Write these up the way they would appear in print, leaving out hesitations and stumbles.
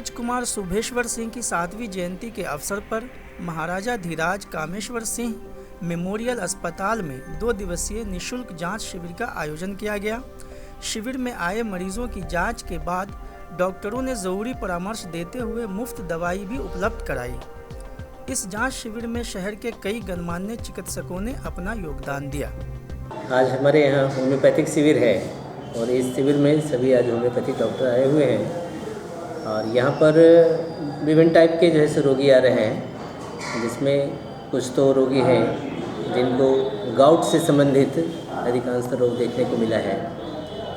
राजकुमार शुभेश्वर सिंह की 7वीं जयंती के अवसर पर महाराजा धीराज कामेश्वर सिंह मेमोरियल अस्पताल में 2 दिवसीय निःशुल्क जांच शिविर का आयोजन किया गया। शिविर में आए मरीजों की जांच के बाद डॉक्टरों ने ज़रूरी परामर्श देते हुए मुफ्त दवाई भी उपलब्ध कराई। इस जांच शिविर में शहर के कई गणमान्य चिकित्सकों ने अपना योगदान दिया। आज हमारे यहाँ होम्योपैथिक शिविर है और इस शिविर में सभी आज होम्योपैथिक डॉक्टर आए हुए हैं और यहाँ पर विभिन्न टाइप के जैसे रोगी आ रहे हैं, जिसमें कुछ तो रोगी हैं जिनको गाउट से संबंधित अधिकांश रोग देखने को मिला है।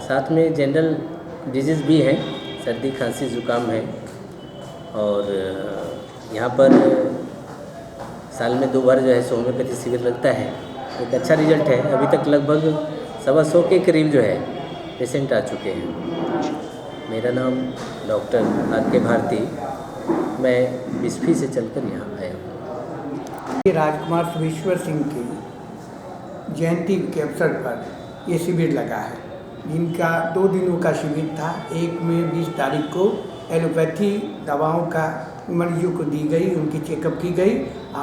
साथ में जनरल डिजीज़ भी हैं, सर्दी खांसी जुकाम है। और यहाँ पर साल में 2 बार जो है होम्योपैथी शिविर लगता है। एक अच्छा रिजल्ट है। अभी तक लगभग 125 के करीब जो है पेशेंट आ चुके हैं। मेरा नाम डॉक्टर आर.के. भारती, मैं बिस्फी से चलकर यहाँ आया हूँ। राजकुमार शुभेश्वर सिंह की जयंती के अवसर पर ये शिविर लगा है, जिनका 2 दिनों का शिविर था। एक में 20 तारीख को एलोपैथी दवाओं का मरीजों को दी गई, उनकी चेकअप की गई।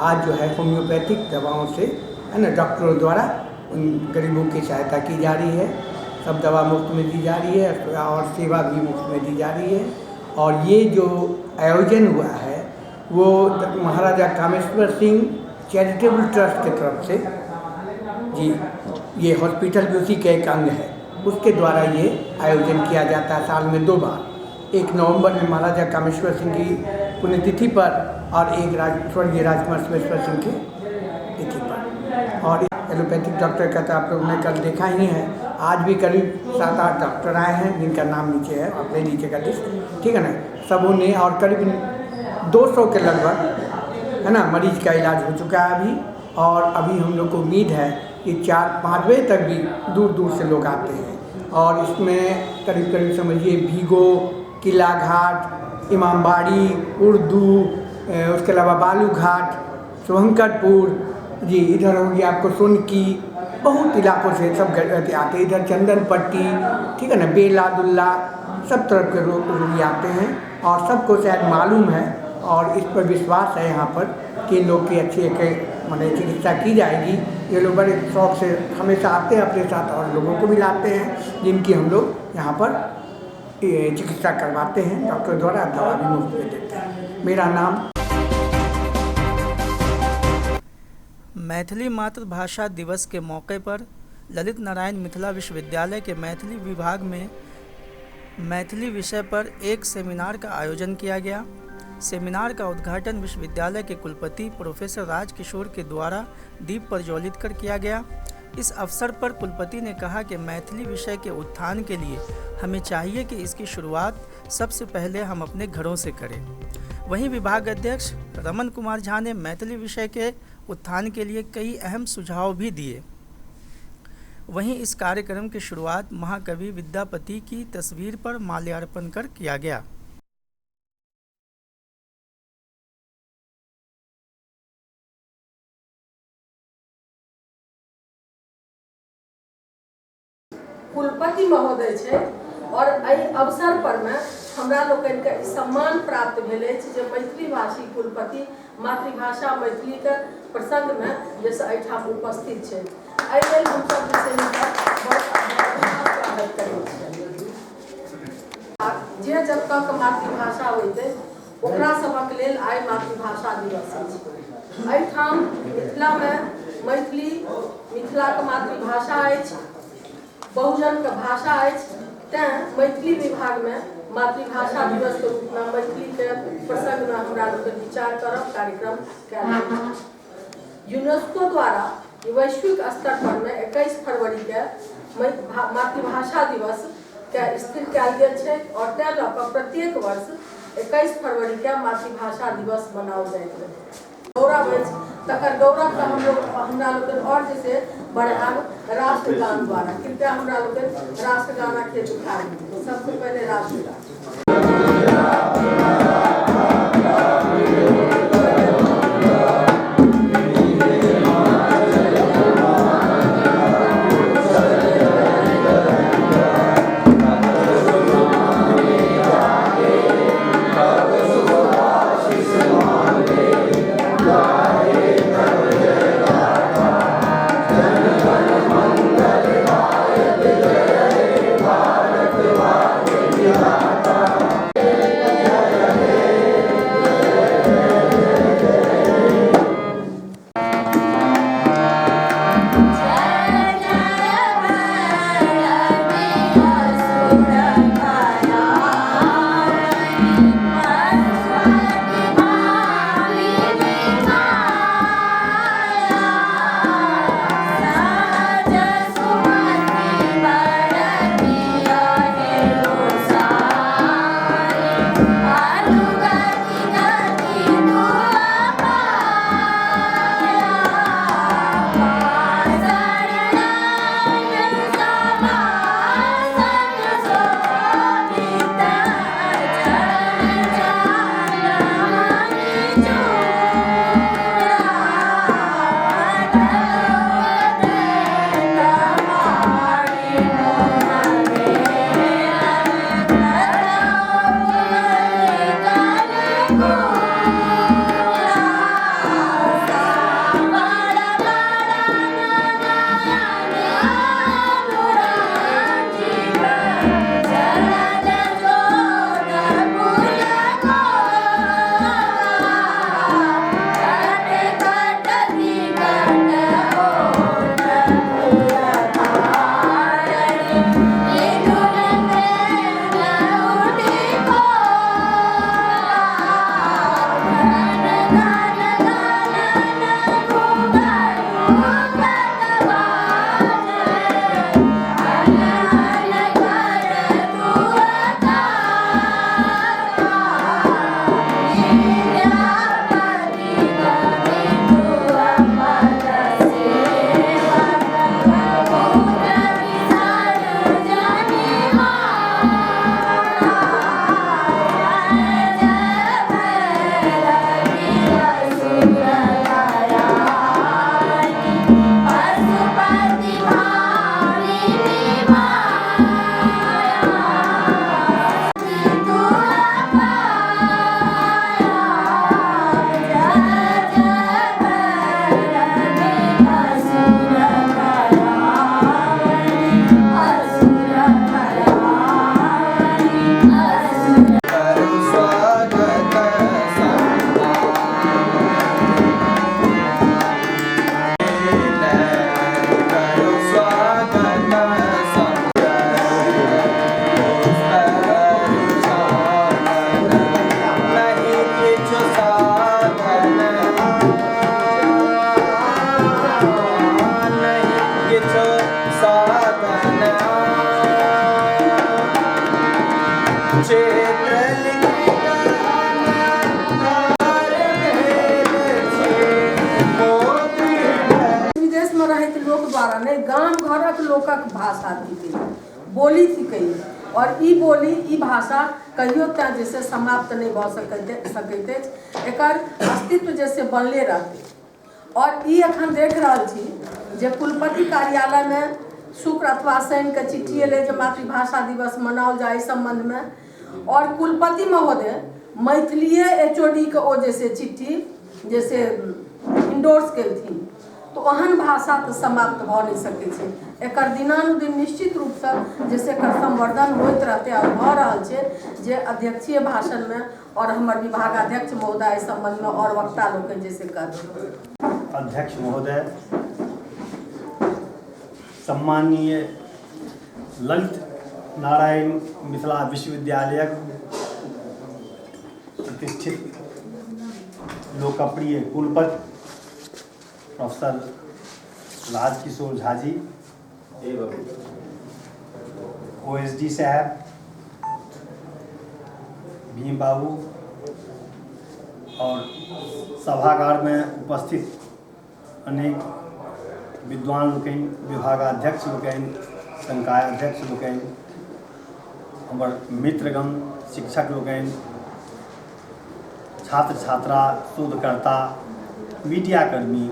आज जो है होम्योपैथिक दवाओं से है ना, डॉक्टरों द्वारा उन गरीबों की सहायता की जा रही है। सब दवा मुफ्त में दी जा रही है और सेवा भी मुफ्त में दी जा रही है। और ये जो आयोजन हुआ है वो महाराजा कामेश्वर सिंह चैरिटेबल ट्रस्ट की तरफ से, जी ये हॉस्पिटल भी उसी का एक अंग है, उसके द्वारा ये आयोजन किया जाता है साल में 2 बार। 1 नवंबर में महाराजा कामेश्वर सिंह की पुण्यतिथि पर और एक स्वर्गीय राजकुमार शुभेश्वर सिंह की तिथि पर। और एलोपैथिक डॉक्टर का तो आप लोगों ने कल देखा ही है। आज भी करीब 7-8 डॉक्टर आए हैं जिनका नाम नीचे है, अपने नीचे का लिस्ट, ठीक है ना। सबों ने और करीब 200 के लगभग है ना मरीज का इलाज हो चुका है अभी। और अभी हम लोग को उम्मीद है कि 4-5 बजे तक भी दूर दूर से लोग आते हैं। और इसमें करीब करीब समझिए भीगो, किला घाट, इमामबाड़ी, उर्दू, उसके अलावा बालू घाट, शुभंकरपुर, जी इधर हो गया आपको सोनकी, बहुत इलाकों से सब आते हैं। इधर चंदन पट्टी, ठीक है ना, बेला दुल्ला, सब तरफ के रोगी आते हैं। और सबको शायद मालूम है और इस पर विश्वास है यहाँ पर कि इन लोग की अच्छी मतलब चिकित्सा की जाएगी। ये लोग बड़े शौक से हमेशा आते हैं, अपने साथ और लोगों को भी लाते हैं, जिनकी हम लोग यहाँ पर चिकित्सा करवाते हैं। डॉक्टर द्वारा दवा भी मुफ्त में देते हैं। मेरा नाम मैथिली मातृभाषा दिवस के मौके पर ललित नारायण मिथिला विश्वविद्यालय के मैथिली विभाग में मैथिली विषय पर एक सेमिनार का आयोजन किया गया। सेमिनार का उद्घाटन विश्वविद्यालय के कुलपति प्रोफेसर राजकिशोर के द्वारा दीप प्रज्वलित कर किया गया। इस अवसर पर कुलपति ने कहा कि मैथिली विषय के उत्थान के लिए हमें चाहिए कि इसकी शुरुआत सबसे पहले हम अपने घरों से करें। वहीं विभाग अध्यक्ष रमन कुमार झा ने मैथिली विषय के उत्थान के लिए कई अहम सुझाव भी दिए। वहीं इस कार्यक्रम की शुरुआत महाकवि विद्यापति की तस्वीर पर माल्यार्पण कर किया गया। कुलपति महोदय छे और एहि अवसर पर में हमरा लोकन के सम्मान प्राप्त भेल अछि जे मैथिली भाषी कुलपति मातृभाषा मैथिली के प्रसंग में जैसे एठाम उपस्थित छे। एहि लेल हम सब स्वागत करै छी। जे जब तक मातृभाषा होइते ओकरा सबक लेल आइ मातृभाषा दिवस अछि। एठाम मिथिला में मैथिली मिथिला के मातृभाषा अछि, बहुजन के भाषा अछि। तैं मैथिली विभाग में मातृभाषा दिवस के रूप में मैथिली के प्रसंग में हमरा लोग विचार करब कार्यक्रम कयल गेल। यूनेस्को द्वारा वैश्विक स्तर पर में 21 फरवरी के मातृभाषा दिवस के स्थिर कयल गेल छै और तैं लऽ कऽ प्रत्येक वर्ष 21 फरवरी के मातृभाषा दिवस मनाओल जाइत अछि। गौरव अछि, तकर गौरव का हम लोग हमरा लोग और जैसे बढ़ाब राष्ट्रगान द्वारा। कृपया हमरा लोग राष्ट्रगान के उठाएं। सबसे पहले राष्ट्रगान। Amen. विदेश में रहते लोग द्वारा नहीं गाम घरक लोकक भाषा थी बोली थी कई और ई बोली ई भाषा कहियो तक जैसे समाप्त नहीं भ सकते एकर अस्तित्व जैसे बनले रहते और ई अखन देख रहा छी जे कुलपति कार्यालय में शुक्र अथवा शनि के चिट्ठी एले जे मातृभाषा दिवस मनाओल जाए इस संबंध में और कुलपति महोदय मैथिलीय HOD के ओ जैसे चिट्ठी जैसे इंडोर्स कल थी तो ओहन भाषा तो समाप्त भ नहीं सके छे एकर दिनानुदिन निश्चित रूप से जैसे एकर संवर्धन होते रहते और भ रहल छे जे अध्यक्षीय भाषण में और हमर विभागाध्यक्ष महोदय इस संबंध में और वक्ता लोग जैसे कर अध्यक्ष महोदय, सम्माननीय ललित नारायण मिथिला विश्वविद्यालय प्रतिष्ठित लोकप्रिय कुलपति प्रोफेसर राजकिशोर झा जी, OSD साहब, भीम बाबू और सभागार में उपस्थित अनेक विद्वान लोकनि, विभागाध्यक्ष लोकनि, संकायाध्यक्ष लोकनि, हमर मित्रगण, शिक्षक लोकनि, छात्र छात्रा, शोधकर्ता, मीडियाकर्मी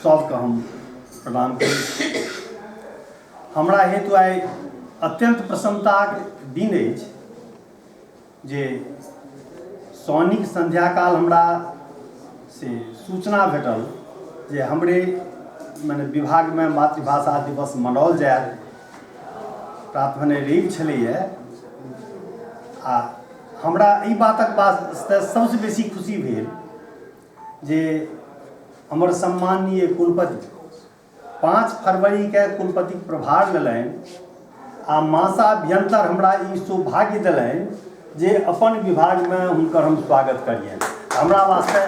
सबके हम प्रणाम करी। हमरा हेतु आइ अत्यंत प्रसन्नताक दिन अछि जे शनिक संध्याकाल हमरा से सूचना भेटल जे हमरे माने विभाग में मातृभाषा दिवस मनाओल जायत। प्रात भने रवि छलैए आ हमरा ई बातक वास्ते सबसे बेसी खुशी भेल जे हमर सम्माननीय कुलपति 5 फरवरी के कुलपति प्रभार लेलनि आ मासाभ्यंतर हमरा ई सौभाग्य देलनि जे अपन विभाग में हुनकर हम स्वागत करियनि। हमरा वास्ते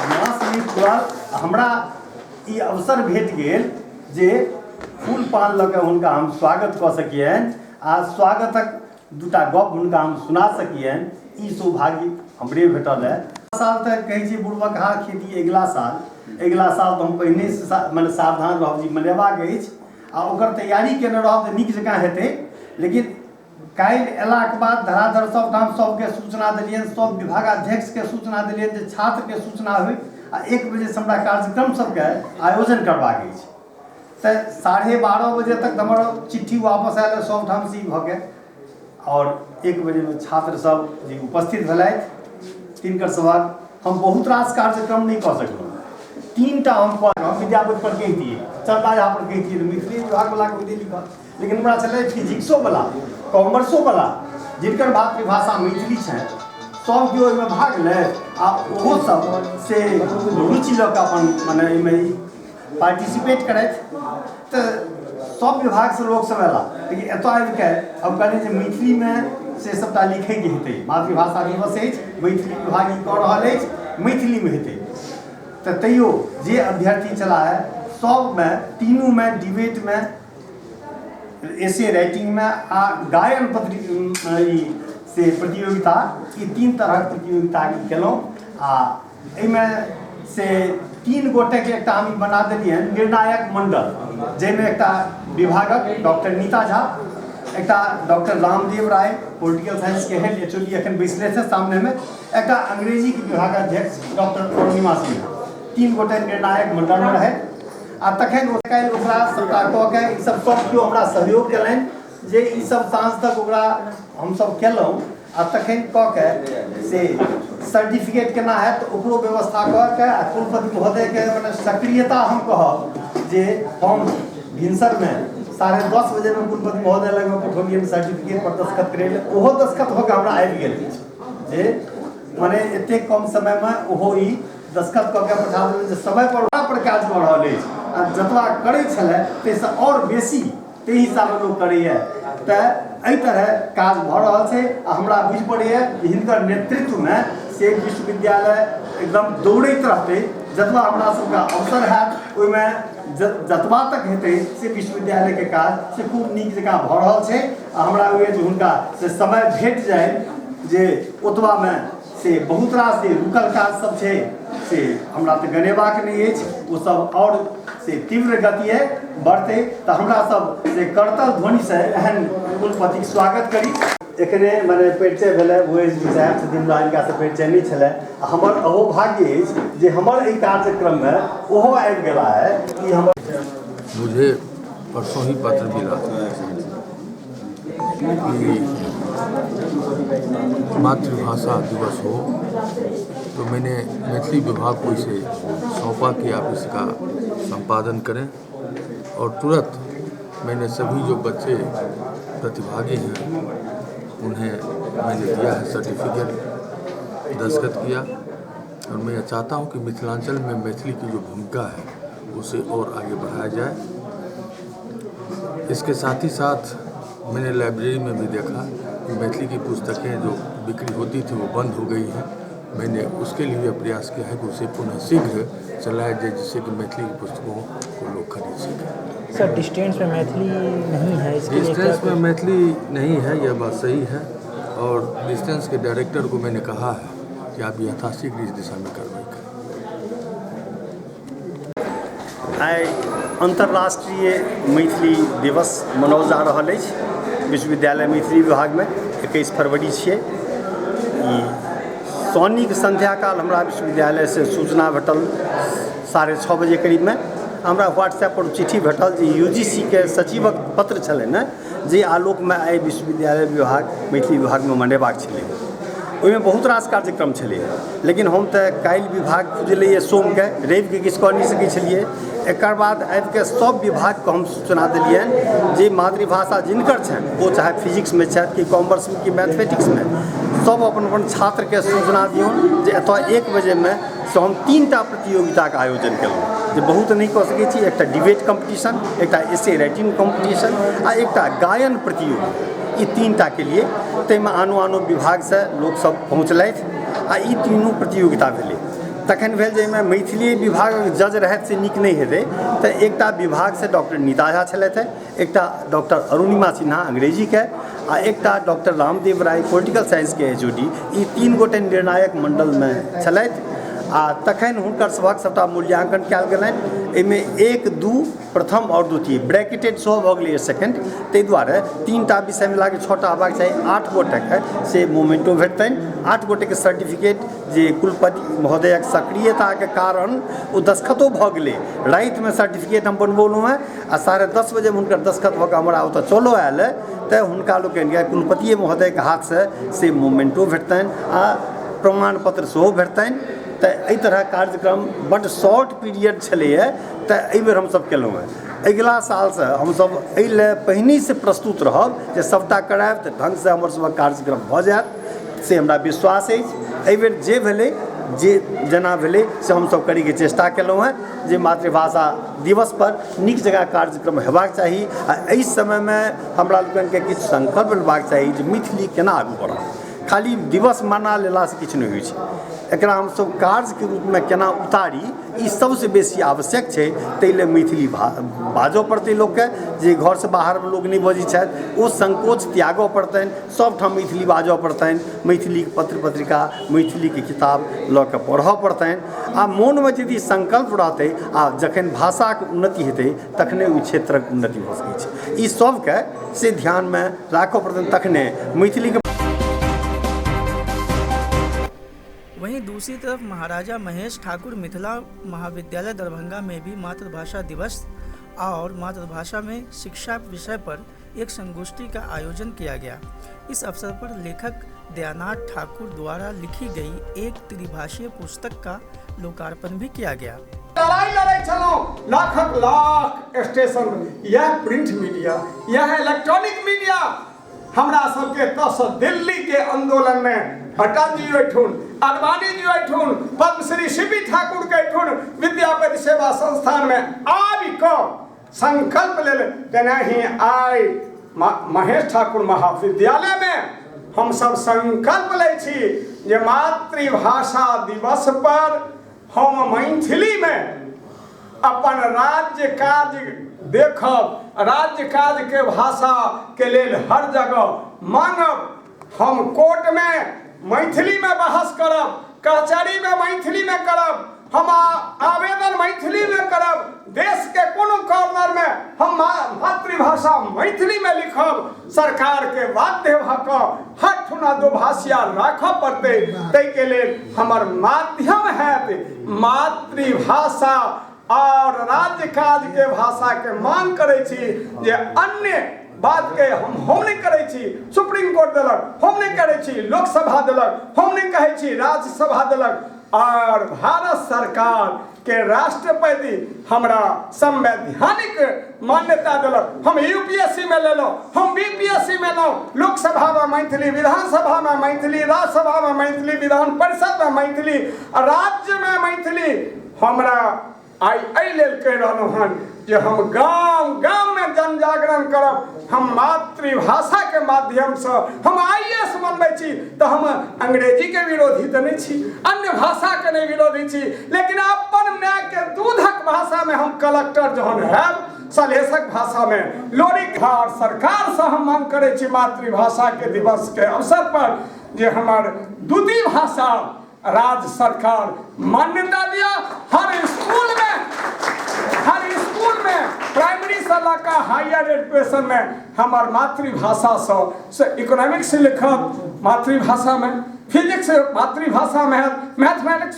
मास नहीं खुलल, हमरा ई अवसर भेट गेल जे फूल पान लऽ कऽ हुनका हम स्वागत कऽ सकियनि आ स्वागतक दूटा गप हुनका हम सुना सकियनि। ई सौभाग्य हमरे भेटल है। साल तक कहै छी बुढ़बक हा खेती अगिला साल तो हम पहिने से माने सावधान रहब जी मनेबाक अछि आ ओकर तैयारी केने रहब तऽ नीक जकाँ हेतै। लेकिन काल्हि अयलाक बाद धराधर सब ठाम सबके सूचना देलियनि, सब विभागाध्यक्षके सूचना देलियनि जे छात्रके सूचना होइ आ 1 बजे से हमरा कार्यक्रम सबके आयोजन करबाक अछि। तऽ 12:30 बजे तक हमर चिट्ठी वापस आयल, सब ठाम से भऽ गेल और 1 बजे में छात्र सब जे उपस्थित भेलथि तिनकर सभक हम बहुत रास कार्यक्रम नहीं कर सकलहुँ। 3टा हम विद्यापति पर कहितियै, चंदा झा पर कहितियै, मैथिली विभाग वाला के लिखल, लेकिन हमरा छलै फिजिक्सो वाला, कॉमर्सो वाला जिनकर मातृभाषा मैथिली छै सब केओ ओहिमे भाग ले आ ओहो सब से रुचि लऽ कऽ अपन मने एहिमे पार्टिसिपेट करथि। तऽ सब विभाग से लोक सब अयला, लेकिन एतऽ आबिके अब कहलियै जे मैथिली में से सबटा लिखैके हेतै। मातृभाषा दिवस अछि, मैथिली विभाग ई कऽ रहल अछि, मैथिली में हेतै। तऽ तैयो जे अभ्यर्थी चला है सब में तीनों में डिबेट में, एसे राइटिंग में आ गायन से प्रतियोगिता, ई 3 तरहक प्रतियोगिता केलहुँ आ एहिमें से 3 गोटे के एकटा हम बना देलियै निर्णायक मंडल, जाहिमे एकटा विभागक डॉक्टर नीता झा, एकटा doctor Ramdev Rai political science के हेड HOD एखन बैसले थे सामने में, एकटा अंग्रेजी के विभागाध्यक्ष डॉक्टर पूर्णिमा सिंह, 3 गोटे निर्णायक मंडल में रहे। आ तखन ओकरा सबटा कऽ के ई सब केओ हमरा सहयोग केलनि जे ई सब साँझ तक ओकरा हमसब केलहुँ आ तखन कऽ के से सर्टिफिकेट केना है तो ओकरो व्यवस्था कऽ के आ कुलपति महोदय के मने सक्रियता हम कहब जे हम भिनसर में 10:30 बजे में कुलपति महोदय लग में पठौलियनि सर्टिफिकेट पर दस्तखत करे ले, ओहो दस्तखत होकर हमरा आबि गेल जे मने एते कम समय में ओहो ई दस्तखत कऽ के पठा देलनि जे समय पर काज कऽ रहल अछि आ जतबा करै छलै ताहिसँ आओर बेसी ताहि हिसाबे लोक करैए। तऽ एहि तरह काज भऽ रहल छै आ हमरा बुझि पड़ैए जे हिनकर नेतृत्व में से विश्वविद्यालय एकदम दौड़ैत रहतै जतबा हमरा सबके अवसर हैत ओहिमे जतबा तक हेतै से विश्वविद्यालयके काज से खूब नीक जकाँ भऽ रहल छै। आ हमरा होइए जे हुनका से समय भेट जाय जे ओतबामे से बहुत रास जे रुकल काज सब छै से हमरा तऽ गनेबाक नहि अछि, ओ सब और से तीव्र गति बढ़तै तऽ हमरा सब से करतल ध्वनिसँ एहन कुलपतिक स्वागत करी। एखने मने परिचय भेलै ओएस जी साहब छथिन, हमरा हिनकासँ परिचय नहि छलै। हमर अहो भाग्य अछि जे हमर एहि कार्यक्रममे ओहो आबि गेला है कि हमर मुझे परसों ही पत्र मिला कि मातृभाषा दिवस हो, तो मैंने मैथिली विभाग को इसे सौंपा कि आप इसका संपादन करें। और तुरंत मैंने सभी जो बच्चे प्रतिभागी हैं उन्हें मैंने दिया है सर्टिफिकेट, दस्तखत किया। और मैं चाहता हूं कि मिथिलांचल में मैथिली की जो भूमिका है उसे और आगे बढ़ाया जाए। इसके साथ ही साथ मैंने लाइब्रेरी में भी देखा कि मैथिली की पुस्तकें जो बिक्री होती थी वो बंद हो गई हैं। मैंने उसके लिए प्रयास किया है कि उसे पुनः शीघ्र चलाया जाए, जिससे कि मैथिली की पुस्तकों को लोग खरीद सकें। सर डिस्टेंस में मैथिली नहीं है, इसके लिए डिस्टेंस में मैथिली नहीं है, यह बात सही है। और डिस्टेंस के डायरेक्टर को मैंने कहा है कि आप यथाशीघ्र इस दिशा में कार्रवाई करें। आइ अंतर्राष्ट्रीय मैथिली दिवस मनाओल जा रहल अछि विश्वविद्यालय मैथिली विभागमे। 21 फरवरी छियै। ई शनिक संध्याकाल हमरा विश्वविद्यालयसँ सूचना भेटल 6:30 बजे करीबमे। हमरा व्हाट्सएप पर चिट्ठी भेटल जे UGC के सचिवक पत्र छलै ने जे आलोकमे आइ विश्वविद्यालय विभाग मैथिली विभागमे मनेबाक छलै। ओहिमे बहुत रास कार्यक्रम छलै, लेकिन हम तऽ काल्हि विभाग खुजलैए सोमके, रविके किछु कऽ नहि सकै छलियै। एकर बाद आबिके सब विभागके हम सूचना देलियनि जे मातृभाषा जिनकर छनि, ओ चाहे फिजिक्समे छथि कि कॉमर्समे कि मैथमेटिक्समे, सब अपन अपन छात्रके सूचना दियौन जे एतऽ 1 बजेमे से हम 3टा प्रतियोगिताके आयोजन केलहुँ जे बहुत नहि कऽ सकै छी। एकटा डिबेट कॉम्पिटिशन, एकटा एसे राइटिंग कॉम्पिटिशन आ एकटा गायन प्रतियोगिता। ई 3टा के लिए ताहिमे आनो आनो विभागसँ लोकसब पहुँचलथि आ ई तीनू प्रतियोगिता भेलै। तखन भेल जे एहिमे मैथिली विभागक जज रहथि से नीक नहि हेतै, तऽ एकटा विभागसँ डॉक्टर नीता झा छलथि, एकटा डॉक्टर अरुणिमा सिन्हा अंग्रेजीके आ एकटा doctor Ramdev Rai political साइंसके HOD। ई 3 गोटे निर्णायक मंडलमे छलथि आ तखन हुनकर सभक सबटा मूल्यांकन कयल गेलनि। एहिमे 1, 2 प्रथम और द्वितीय ब्रैकेटेड सेहो भऽ गेलै सेकेंड। ताहि दुआरे 3टा विषय मिला के 6टा हेबाक चाही। 8 गोटेके से मोमेंटो भेटतनि। 8 गोटेके सर्टिफिकेट जे कुलपति महोदयक सक्रियताके कारण ओ दस्तखतो भऽ गेलै। रातिमे सर्टिफिकेट हम बनबौलहुँ हेँ आ 10:30 बजेमे हुनकर दस्तखत भऽ कऽ हमरा ओतऽ चलो आयल तऽ हुनका लोकनिके कुलपति महोदयके हाथसँ से मोमेंटो भेटतनि आ प्रमाण पत्र सेहो भेटतनि। तऽ एहि तरह कार्यक्रम बड्ड शॉर्ट पीरियड छलैए, तऽ एहि बेर हमसब केलहुँ हेँ। अगिला सालसँ हमसब एहि लए पहिनेसँ प्रस्तुत रहब जे सबटा करायब तऽ ढङ्गसँ हमर सबके कार्यक्रम भऽ जायत, से हमरा विश्वास अछि। एहि बेर जे भेलै जे जेना भेलै से हमसब करैके चेष्टा केलहुँ हेँ जे मातृभाषा दिवस पर नीक जकाँ कार्यक्रम हेबाक चाही। आ एहि समयमे हमरा लोकनिके किछु संकल्प लेबाक चाही जे मैथिली केना आगू बढ़त। खाली दिवस मना लेलासँ किछु नहि होइ छै, एकरा हमसब कार्यके रूपमे केना उतारी ई सबसँ बेसी आवश्यक छै। ताहि लेल मैथिली बाजऽ पड़तै लोकके, जे घरसँ बाहर लोक नहि बजै छथि ओ संकोच त्यागऽ पड़तनि, सबठाम मैथिली बाजऽ पड़तनि, मैथिलीके पत्र पत्रिका मैथिलीके किताब लऽ कऽ पढ़ऽ पड़तनि। आ मोनमे यदि संकल्प रहतै आ जखन भाषाके उन्नति हेतै तखने ओहि क्षेत्रक उन्नति भऽ सकै छै। ई सबके से ध्यानमे राखऽ पड़तनि, तखने मैथिलीके। वहीं दूसरी तरफ महाराजा महेश ठाकुर मिथिला महाविद्यालय दरभंगा में भी मातृभाषा दिवस और मातृभाषा में शिक्षा विषय पर एक संगोष्ठी का आयोजन किया गया। इस अवसर पर लेखक दयानाथ ठाकुर द्वारा लिखी गई एक त्रिभाषीय पुस्तक का लोकार्पण भी किया गया। लड़ाई चलो लाखक लाख स्टेशन, यह प्रिंट मीडिया, यह इलेक्ट्रॉनिक मीडिया हमरा सबके तस दिल्ली के आंदोलन में अटल जी ओठुन, अडवाणी जी ओठुन, पद्मश्री सीपी ठाकुर के ओठुन विद्यापति सेवा संस्थान में आबि कऽ संकल्प लेल तेनाही आइ महेश ठाकुर महाविद्यालय में हम सब संकल्प लै छी जे मातृभाषा दिवस पर हम मैथिली में अपन राज्य काज देखब, राज्य काज के भाषा के लेल हर जगह मांगब। हम कोर्ट में मैथिली में बहस करब, कचहरी में मैथिली में करब, हम आवेदन मैथिली में करब, देश के कोनो कॉर्नर में हम मातृभाषा मैथिली में लिखब। सरकार के बाध्य भ कऽ हर ठुना दुभाषिया राखऽ पड़तै, ताहि के लेल हमर माध्यम हैत मातृभाषा और राज्य काज के भाषा के मांग करै छी। जे अन्य बात के हम नहीं करै छी, सुप्रीम कोर्ट देलक हम नहीं करै छी, लोकसभा देलक हम नहीं कहै छी, राज्यसभा देलक, और भारत सरकार के राष्ट्रपति हमरा संवैधानिक मान्यता दिलक। हम यूपीएससी में ले लो, हम बीपीएससी में लो, लोकसभा में मैथिली, विधानसभा में मैथिली, राज्यसभा में मैथिली, विधान परिषद में मैथिली, राज्य में मैथिली। हमरा आई एहि लेल कहि रहलहुँ हन जे हम गांव गांव में जन जागरण करब। हम मातृभाषा के माध्यम से हम आईएएस बनबै छी तो हम अंग्रेजी के विरोधी तो नहीं छी, अन्य भाषा के नहीं विरोधी छी, लेकिन अपन माय के दूधक भाषा में हम कलेक्टर जहन हैब, सलेशक भाषा में लोरी और सरकार से हम मांग करे छी मातृभाषा के दिवस के अवसर पर जे हमार दूधी भाषा राज्य सरकार मान्यता दिया। हर स्कूल में प्राइमरी से लेकर हायर एजुकेशन में हमार मातृभाषा से इकोनॉमिक्स लिखब मातृभाषा में, फिजिक्स मातृभाषा में, मैथमेटिक्स,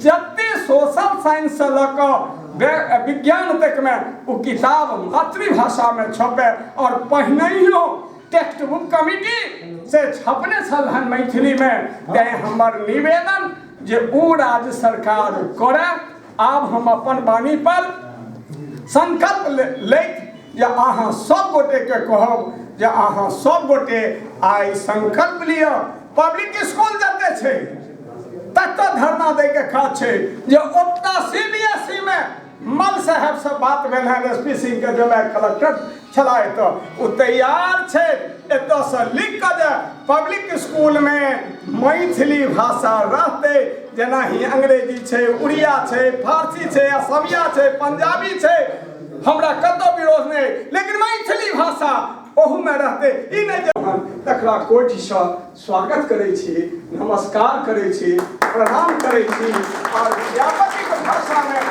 जते सोशल साइंस से लेकर विज्ञान तक में वो किताब मातृभाषा में छपे। और पहिनहियो टेक्स्ट बुक कमिटी से छपने छल मैथिली में। तें हमर निवेदन जे ओ राज्य सरकार करे। आब हम अपन वाणी पर संकल्प लैत जे अहाँ सब गोटे के कहब जे अहाँ सब गोटे आई संकल्प लिअ। पब्लिक स्कूल जते छै ततऽ धरना दे के काज छै जे ओतऽ सीबीएसई में मल साहब से बात भेल है, एसपी सिंह के जो कलेक्टर छला तो वो तैयार छे एतऽ से लिख के जे पब्लिक स्कूल में मैथिली भाषा रहते, जेना ही अंग्रेजी छे, उड़िया छे, फारसी छे, असमिया छे, पंजाबी छे, हमरा कतो विरोध नहीं, लेकिन मैथिली भाषा ओहू में रहते। ई नहीं तकरा कोटि से स्वागत करे छी, नमस्कार करे छी, प्रणाम करे छी। और व्यापक भाषा में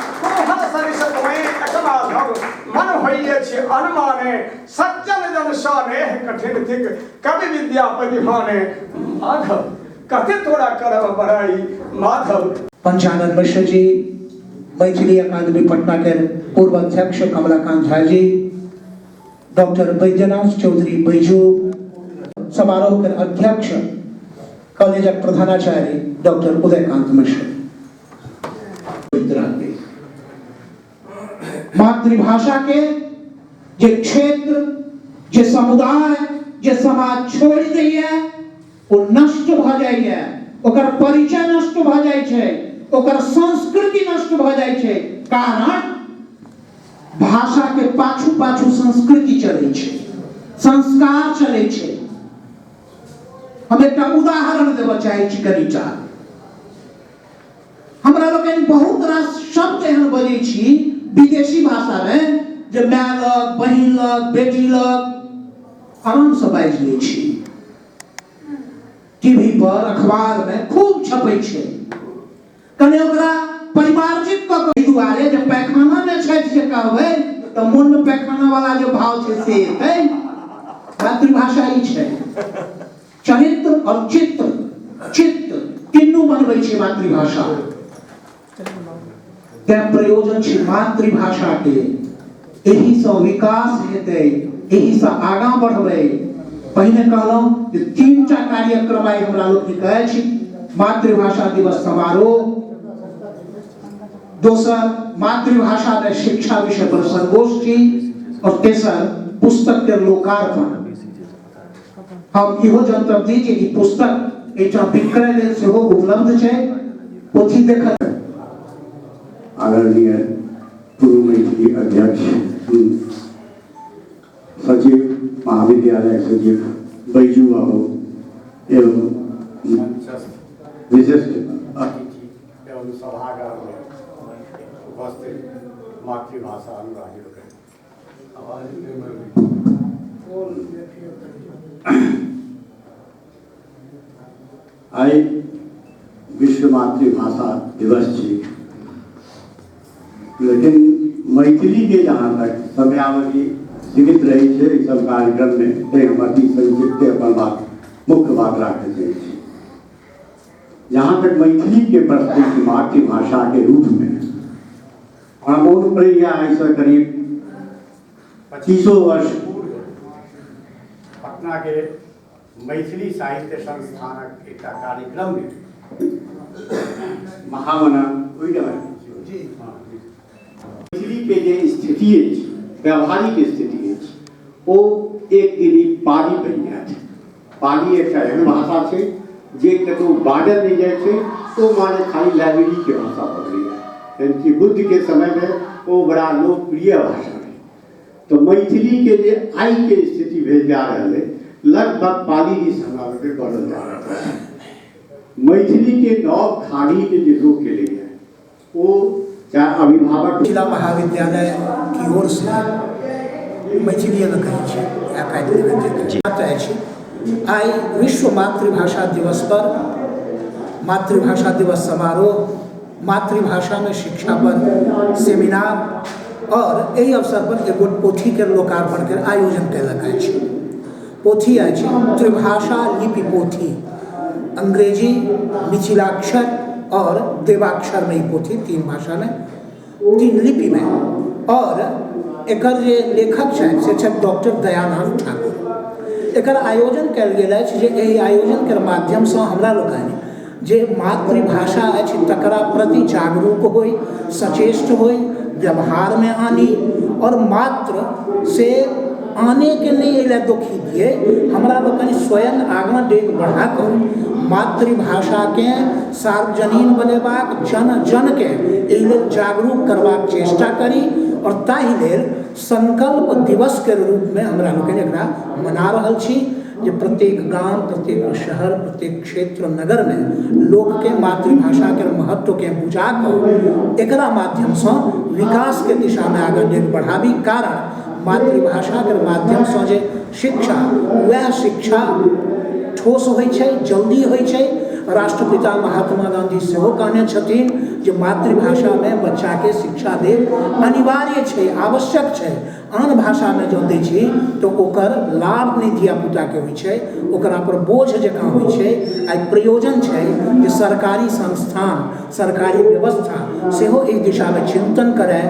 हर सरिसत में एकमा धग मन होइए छी अनुमाने, सज्जन जन साने कठिन थिक कवि विद्यापति भाने। माधव कथे तोरा करब बड़ाई माधव। पंचानन मिश्र जी, मैथिली अकादमी पटना के पूर्व अध्यक्ष कमलाकांत झा जी, डॉक्टर बैद्यनाथ चौधरी बैजू, समारोह के अध्यक्ष कॉलेज प्रधानाचार्य डॉक्टर उदयकांत मिश्र। मातृभाषा के जे क्षेत्र, जे समुदाय, जे समाज छोड़ दैए वो नष्ट भ जाइए, ओकर परिचय नष्ट भ जाइ छै, ओकर संस्कृति नष्ट भ जाइ छै। कारण भाषा के पाछू पाछू संस्कृति चलै छै, संस्कार चलै छै। हम एकटा उदाहरण देबऽ चाहै छी कनिटा। हमरा लोकनि बहुत रास शब्द एहन बजै छी विदेशी भाषा में जे माय लग, बहिन लग, बेटी लग आराम से बाजि लै छी। टीवी पर, अखबार में खूब छपै छै। कने ओकरा परिमार्जित कऽ के दुआरे जे पैखाना में छथि जे कहबै तऽ मोन में पैखाना वाला जो भाव छै से एतै। मातृभाषा ई छै, चरित्र और चित्त तीनू बनबै छै मातृभाषा। तें प्रयोजन छै मातृभाषा के, एही से विकास हेतै, एही से आगां बढ़बै। पहिने कहलहुं जे 3टा कार्यक्रम आइ हमरा लोकनिक अछि। मातृभाषा दिवस समारोह, दोसर मातृभाषा में शिक्षा विषय पर संगोष्ठी, और तेसर पुस्तक के लोकार्पण। हम इहो जनतब दी जे ई पुस्तक एकटा विक्रय लेल सेहो उपलब्ध छै, पोथी देखत। आदरणीय पूर्व मैथिली अध्यक्ष सचिव महाविद्यालय सचिव बैजू बाबू एवं विशिष्ट अतिथि एवं सभागार उपस्थित मातृभाषा अनुरागियों के आइ विश्व मातृभाषा दिवस छी, लेकिन मैथिली के जहाँ तक समयावधि सीमित रही है इस सब कार्यक्रम में, तो हम अति संक्षिप्त अपन बात मुख्य बात रखे चाहिए। जहाँ तक मैथिली के प्रस्तुति मातृभाषा के रूप में बहुत प्रयास ऐसा करीब 25 वर्ष पटना के मैथिली साहित्य संस्थानक एक कार्यक्रम में महामना मैथिली के जे स्थिति अछि, व्यावहारिक स्थिति अछि, ओ एक दिन पाली बनि जायत। पाली एक एहन भाषा छै जे कतौ बार्डर नहीं जाए छै, तो माने खाली लाइब्रेरी के भाषा भऽ गेलै। यानी कि बुद्ध के समय में वो बड़ा लोकप्रिय भाषा है। तो मैथिली के लिए आई के स्थिति भेज जा रहे है, लगभग पाली की संभावना पे बढ़ल जा रहा है। मैथिली के नव खाड़ी के जो लोग के लिए वो चाहे अभिभावक जिला महाविद्यालय की ओर से मैथिली आई विश्व मातृभाषा दिवस पर मातृभाषा दिवस समारोह, मातृभाषा में शिक्षा पर सेमिनार और यही अवसर पर एगो पोथी के लोकार्पण के आयोजन कयलक अछि। पोथी अछि त्रिभाषा लिपि पोथी, अंग्रेजी, मिथिलाक्षर और देवाक्षर में पोथी, 3 भाषा में 3 लिपि में। और एकर जे लेखक छथि से छथि डॉक्टर दयानंद ठाकुर। एकर आयोजन कयल गेल अछि जे एहि आयोजन के माध्यम से हमरा लोकनि जे मातृभाषा अछि तकरा प्रति जागरूक होई, सचेष्ट होई, व्यवहार में आनी और मात्र से आने के लिए इला दुखी दिए हमरा लोकनि स्वयं आगाँ डेग बढ़ा कर मातृभाषा के सार्वजनीन बनेबाक, जन जन के एहि जागरूक करबाक चेष्टा करी। और ताहि लेल संकल्प दिवस के रूप में हमरा लोकनि एकरा मना रहल छी जे प्रत्येक गांव, प्रत्येक शहर, प्रत्येक क्षेत्र, नगर में लोग के मातृभाषा के महत्व के बुझा कर एकरा माध्यम से विकास के दिशा में आगे डेग बढ़ाबी। कारण मातृभाषा के माध्यम से जे शिक्षा, वह शिक्षा ठोस होइ छै, जल्दी होइ छै। राष्ट्रपिता महात्मा गांधी सेहो कहने छथिन जे मातृभाषा में बच्चा के शिक्षा देब अनिवार्य छै, आवश्यक छै। आन भाषा में जो दै छी तो ओकर लाभ नहीं धिया पुता के होइ छै, ओकरा पर बोझ जकाँ होइ छै। आई प्रयोजन छै कि सरकारी संस्थान, सरकारी व्यवस्था सेहो इस दिशा में चिंतन करे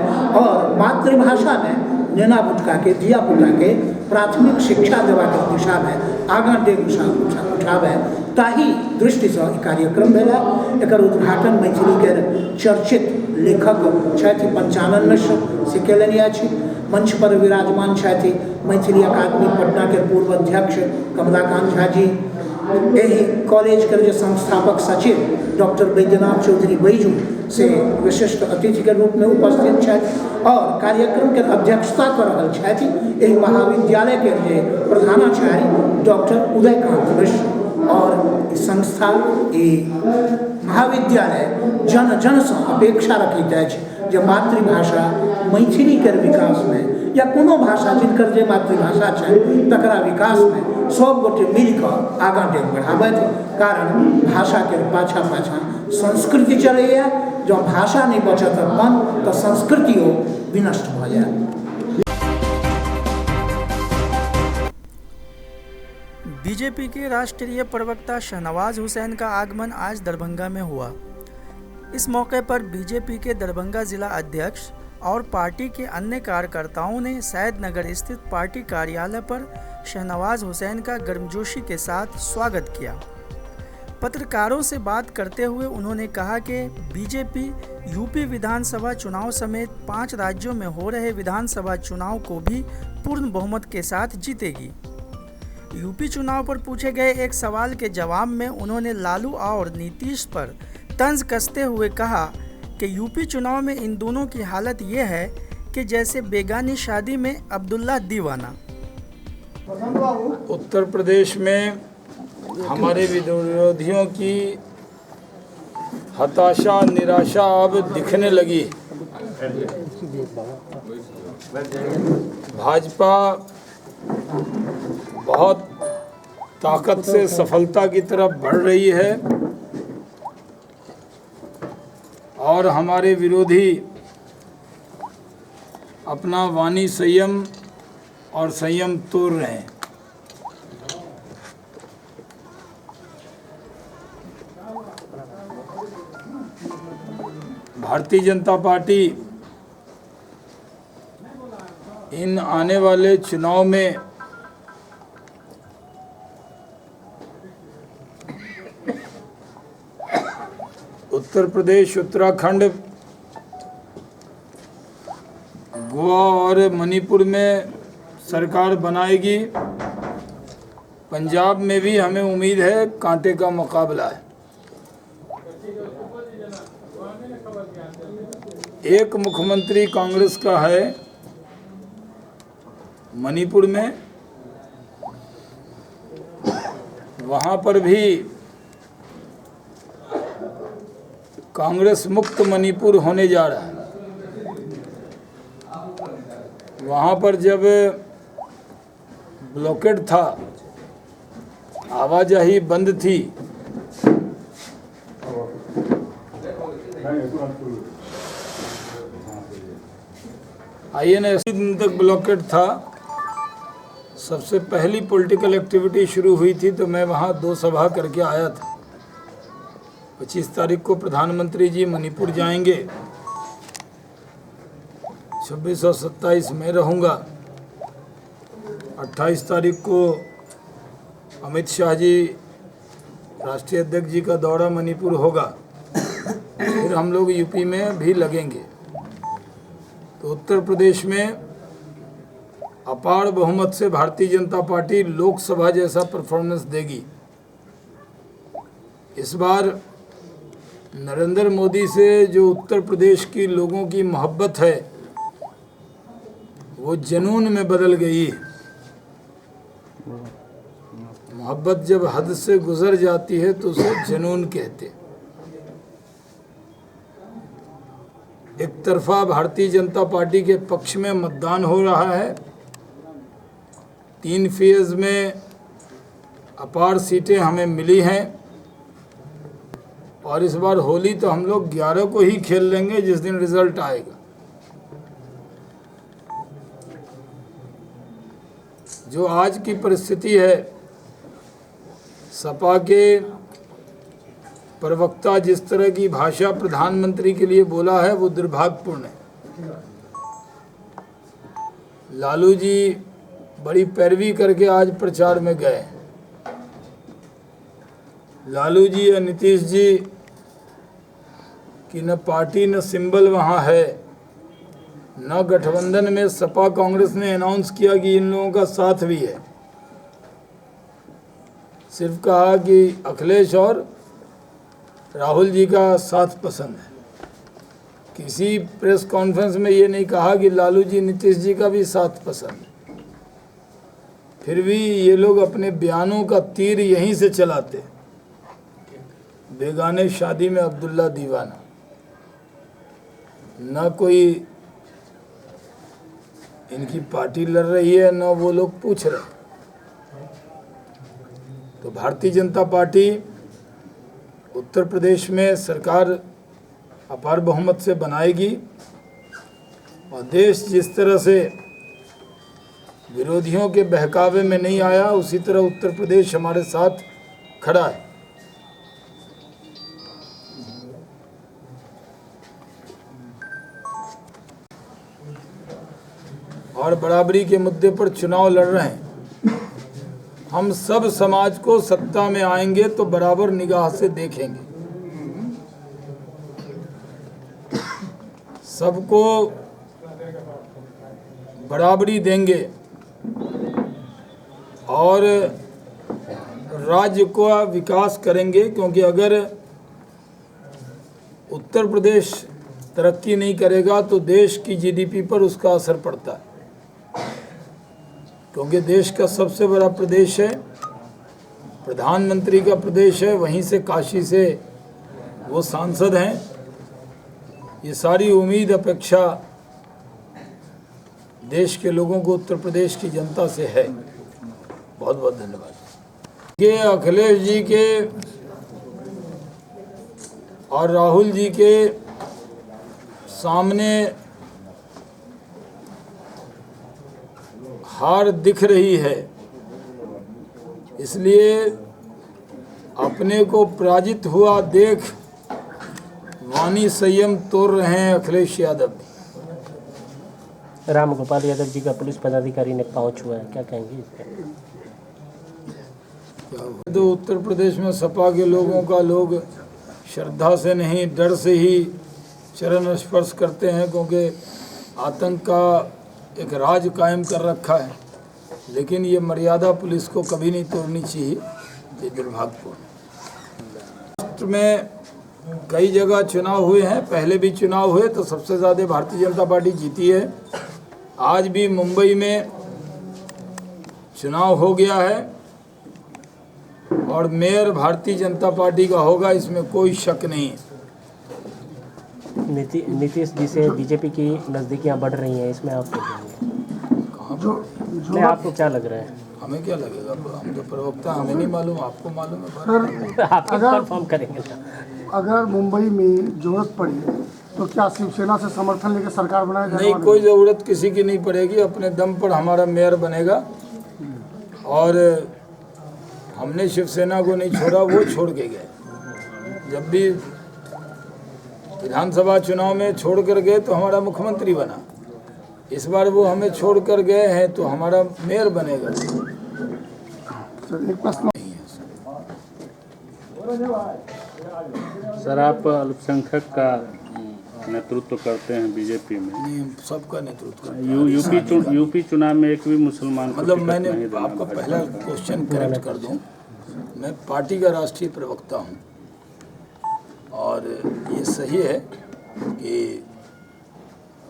और मातृभाषा में नेना पुटका के, धिया पुता के प्राथमिक शिक्षा देवा के दिशा में आगाँ डेग उठावे। ताही दृष्टि से कार्यक्रम भेला। एकर उद्घाटन मैथिली के चर्चित लेखक छथि पंचानन मिश्र से कयलनि अछि। मंच पर विराजमान छथि मैथिली अकादमी पटना के पूर्व अध्यक्ष कमलाकांत झा जी, एही कॉलेज के संस्थापक सचिव डॉक्टर बैद्यनाथ चौधरी बैजू से विशिष्ट अतिथि के रूप में उपस्थित छथि और कार्यक्रम के अध्यक्षता कर रहल छथि एही महाविद्यालय के जे प्रधानाचार्य डॉक्टर उदयकांत मिश्र। और संस्था महाविद्यालय जन जन से अपेक्षा रखैत अछि जे मातृभाषा मैथिली के विकास में या कोनो भाषा जिनकर जे मातृभाषा छै तकरा विकास में सब गोटे मिलकर आगाँ डेग बढ़ाबैत। कारण भाषा के पाछा पाछा संस्कृति चलैया, जो भाषा नहीं बचत अपन तो संस्कृतियों विनष्ट भ जाए। बीजेपी के राष्ट्रीय प्रवक्ता शाहनवाज हुसैन का आगमन आज दरभंगा में हुआ। इस मौके पर बीजेपी के दरभंगा जिला अध्यक्ष और पार्टी के अन्य कार्यकर्ताओं ने सैदनगर स्थित पार्टी कार्यालय पर शाहनवाज हुसैन का गर्मजोशी के साथ स्वागत किया। पत्रकारों से बात करते हुए उन्होंने कहा कि बीजेपी यूपी विधानसभा चुनाव समेत 5 राज्यों में हो रहे विधानसभा चुनाव को भी पूर्ण बहुमत के साथ जीतेगी। यूपी चुनाव पर पूछे गए एक सवाल के जवाब में उन्होंने लालू और नीतीश पर तंज कसते हुए कहा कि यूपी चुनाव में इन दोनों की हालत ये है कि जैसे बेगानी शादी में अब्दुल्ला दीवाना। उत्तर प्रदेश में हमारे विरोधियों की हताशा, निराशा अब दिखने लगी। भाजपा बहुत ताकत से सफलता की तरफ बढ़ रही है और हमारे विरोधी अपना वाणी संयम और संयम तोड़ रहे हैं। भारतीय जनता पार्टी इन आने वाले चुनाव में उत्तर प्रदेश, उत्तराखंड, गोवा और मणिपुर में सरकार बनाएगी। पंजाब में भी हमें उम्मीद है कांटे का मुकाबला है। एक मुख्यमंत्री कांग्रेस का है मणिपुर में, वहाँ पर भी कांग्रेस मुक्त मणिपुर होने जा रहा है। वहाँ पर जब ब्लॉकेड था, आवाजाही बंद थी, INSC दिन तक ब्लॉकेड था, सबसे पहली पॉलिटिकल एक्टिविटी शुरू हुई थी तो मैं वहाँ 2 सभा करके आया था। 25 तारीख को प्रधानमंत्री जी मणिपुर जाएंगे, 26 और 27 में रहूँगा। 28 तारीख को अमित शाह जी राष्ट्रीय अध्यक्ष जी का दौरा मणिपुर होगा, फिर हम लोग यूपी में भी लगेंगे। तो उत्तर प्रदेश में अपार बहुमत से भारतीय जनता पार्टी लोकसभा जैसा परफॉर्मेंस देगी। इस बार नरेंद्र मोदी से जो उत्तर प्रदेश की लोगों की मोहब्बत है वो जुनून में बदल गई। मोहब्बत जब हद से गुजर जाती है तो उसे जुनून कहते। एक तरफा भारतीय जनता पार्टी के पक्ष में मतदान हो रहा है। 3 फेज में अपार सीटें हमें मिली हैं और इस बार होली तो हम लोग 11 को ही खेल लेंगे जिस दिन रिजल्ट आएगा। जो आज की परिस्थिति है, सपा के प्रवक्ता जिस तरह की भाषा प्रधानमंत्री के लिए बोला है वो दुर्भाग्यपूर्ण है। लालू जी बड़ी पैरवी करके आज प्रचार में गए। लालू जी या नीतीश जी की न पार्टी न सिंबल वहाँ है, न गठबंधन में सपा कांग्रेस ने अनाउंस किया कि इन लोगों का साथ भी है। सिर्फ कहा कि अखिलेश और राहुल जी का साथ पसंद है। किसी प्रेस कॉन्फ्रेंस में ये नहीं कहा कि लालू जी नीतीश जी का भी साथ पसंद है। फिर भी ये लोग अपने बयानों का तीर यहीं से चलाते। बेगाने शादी में अब्दुल्ला दीवाना, न कोई इनकी पार्टी लड़ रही है न वो लोग पूछ रहे। तो भारतीय जनता पार्टी उत्तर प्रदेश में सरकार अपार बहुमत से बनाएगी और देश जिस तरह से विरोधियों के बहकावे में नहीं आया उसी तरह उत्तर प्रदेश हमारे साथ खड़ा है। और बराबरी के मुद्दे पर चुनाव लड़ रहे हैं। हम सब समाज को सत्ता में आएंगे तो बराबर निगाह से देखेंगे, सबको बराबरी देंगे और राज्य का विकास करेंगे। क्योंकि अगर उत्तर प्रदेश तरक्की नहीं करेगा तो देश की GDP पर उसका असर पड़ता है। क्योंकि देश का सबसे बड़ा प्रदेश है, प्रधानमंत्री का प्रदेश है, वहीं से काशी से वो सांसद हैं। ये सारी उम्मीद अपेक्षा देश के लोगों को, उत्तर प्रदेश की जनता से है। बहुत बहुत धन्यवाद। के अखिलेश जी के और राहुल जी के सामने हार दिख रही है, इसलिए अपने को पराजित हुआ देख वाणी संयम तोड़ रहे हैं अखिलेश यादव। राम गोपाल यादव जी का पुलिस पदाधिकारी ने पाँव छुआ है, क्या कहेंगे इस पर? तो उत्तर प्रदेश में सपा के लोगों का लोग श्रद्धा से नहीं, डर से ही चरण स्पर्श करते हैं, क्योंकि आतंक का एक राज कायम कर रखा है। लेकिन ये मर्यादा पुलिस को कभी नहीं तोड़नी चाहिए, ये दुर्भाग्यपूर्ण। राष्ट्र में कई जगह चुनाव हुए हैं, पहले भी चुनाव हुए तो सबसे ज़्यादा भारतीय जनता पार्टी जीती है। आज भी मुंबई में चुनाव हो गया है और मेयर भारतीय जनता पार्टी का होगा, इसमें कोई शक नहीं है। नीतीश जी से बीजेपी की नज़दीकियाँ बढ़ रही हैं, इसमें आप क्या कहेंगे? कहाँ आपको क्या लग रहा है? हमें क्या लगेगा, हम तो प्रवक्ता, हमें नहीं मालूम, आपको मालूम है। आप कंफर्म करेंगे ना? अगर मुंबई में जरूरत पड़ी तो क्या शिवसेना से समर्थन लेकर सरकार बनाया जाएगा? नहीं, कोई ज़रूरत किसी की नहीं पड़ेगी। अपने दम पर हमारा मेयर बनेगा और हमने शिवसेना को नहीं छोड़ा, वो छोड़ के गए। जब भी विधानसभा चुनाव में छोड़ कर गए तो हमारा मुख्यमंत्री बना, इस बार वो हमें छोड़ कर गए हैं तो हमारा मेयर बनेगा। एक प्रश्न सर, आप अल्पसंख्यक का नेतृत्व करते हैं बीजेपी में। नहीं, सबका नेतृत्व करते हैं। यूपी चुनाव में एक भी मुसलमान, मतलब मैंने आपका पहला क्वेश्चन करेक्ट कर दूं, मैं पार्टी का राष्ट्रीय प्रवक्ता हूं और ये सही है कि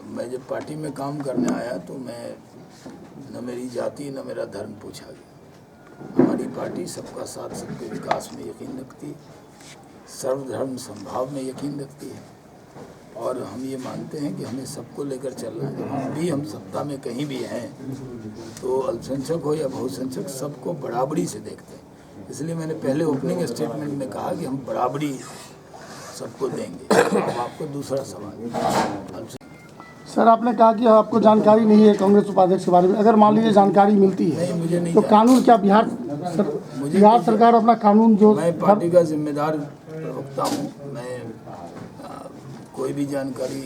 मैं जब पार्टी में काम करने आया तो मैं न मेरी जाति न मेरा धर्म पूछा गया। हमारी पार्टी सबका साथ, सबके विकास में यकीन रखती है, सर्वधर्म समभाव में यकीन रखती है और हम ये मानते हैं कि हमें सबको लेकर चलना है। हम भी, हम सत्ता में कहीं भी हैं तो अल्पसंख्यक हो या बहुसंख्यक सबको बराबरी से देखते हैं। इसलिए मैंने पहले ओपनिंग स्टेटमेंट में कहा कि हम बराबरी सबको देंगे। अब आपको दूसरा सवाल। सर, आपने कहा कि आपको जानकारी नहीं है कांग्रेस उपाध्यक्ष के बारे में। अगर मान लीजिए जानकारी मिलती है नहीं, मुझे नहीं तो कानून क्या बिहार सरकार अपना कानून जो मैं पार्टी का जिम्मेदार प्रवक्ता हूँ, मैं कोई भी जानकारी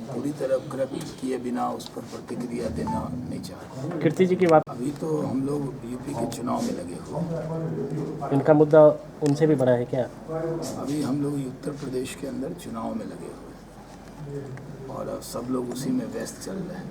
पूरी तरह करेक्ट किए बिना उस पर प्रतिक्रिया देना नहीं चाहता। कीर्ति जी की बात, अभी तो हम लोग यूपी के चुनाव में लगे हुए। इनका मुद्दा उनसे भी बड़ा है क्या? अभी हम लोग उत्तर प्रदेश के अंदर चुनाव में लगे हुए और सब लोग उसी में व्यस्त चल रहे हैं।